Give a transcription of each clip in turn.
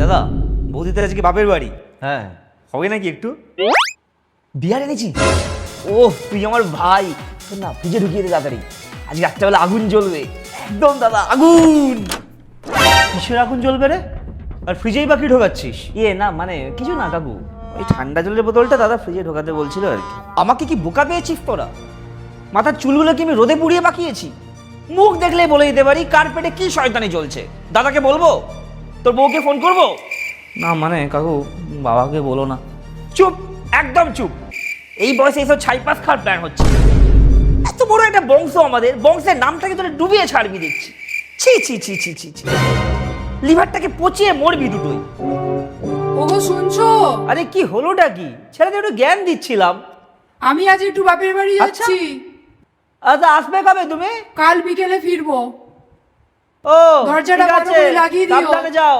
দাদা বৌদিতে আজকে বাপের বাড়ি, হ্যাঁ হবে নাকি একটু? বিয়ার এনেছি। ও তুই আমার ভাই, শোন না ফ্রিজে ঢুকিয়ে দে তাড়াতাড়ি, আজকে রাত্রেবেলা আগুন জ্বলবে একদম দাদা, আগুন। কিসের আগুন জ্বলবে রে? আর ফ্রিজেই বাকি ঢোকাচ্ছিস? না মানে কিছু না কাকু। ওই ঠান্ডা জলের বোতলটা দাদা ফ্রিজে ঢোকাতে বলছিল আর কি। আমাকে কি বোকা পেয়েছিস তোরা? মাথার চুলগুলো কি আমি রোদে পুড়িয়ে পাকিয়েছি? মুখ দেখলে বলে দিতে পারি কার পেটে কি শয়তানি চলছে। দাদাকে বলবো? তোর বউকে ফোন করবো? না মানে কাকু, বাবাকে বলো না। চুপ, একদম চুপ। এই বয়সে এইসব ছাইপাস খাওয়ার প্ল্যান হচ্ছে? এত বড় একটা বংশ আমাদের, বংশের নামটাকে তোরা ডুবিয়ে ছাড়বি দেখছি। ছি ছি ছি ছি ছি ছি, লিভারটাকে পচিয়ে মরবি দুটোই। ওগো শুনছো? আরে কি হলোটা কি? ছেলেদের একটু জ্ঞান দিচ্ছিলাম। আমি আজ একটু বাপের বাড়ি যাচ্ছি। আচ্ছা আসবে কবে তুমি? কাল বিকেলে ফিরবো। ও দরজাটা ঠিক ভালো আছে, করে লাগিয়ে দিও। সাবধানে যাও।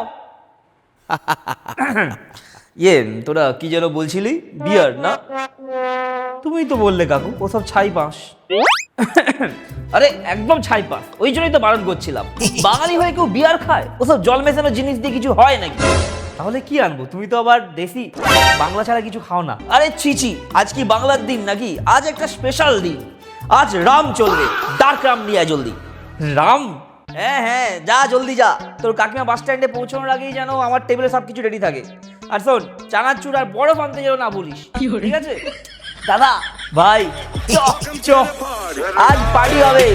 তোরা কি যেন বলছিলি? বিয়ার না? তুমিই তো বললে কাকু ওসব ছাই পাস। আরে একদম ছাইপাস, ওই জন্যই তো বারণ করছিলাম। বাঙালি হয়ে কেউ বিয়ার খায়? ওসব জল মেশানো জিনিস দিয়ে কিছু হয় নাকি? তাহলে কি আনবো? তুমি তো আবার দেশি বাংলা ছাড়া কিছু খাও না। আরে ছি ছি, আজ কি বাংলার দিন নাকি? আজ একটা স্পেশাল দিন, আজ রাম চলবে। ডার্ক রাম নিয়ে আয় জলদি। রাম? হ্যাঁ হ্যাঁ, যা জলদি যা, তোর কাকিমা বাস স্ট্যান্ডে পৌঁছানোর আগেই যেন আমার টেবিলে সব কিছু রেডি থাকে। আর শোন, চানাচুর আর বরফ আনতে যেন না বলিস, ঠিক আছে? দাদা ভাই চ চ, আজ পার্টি হবে।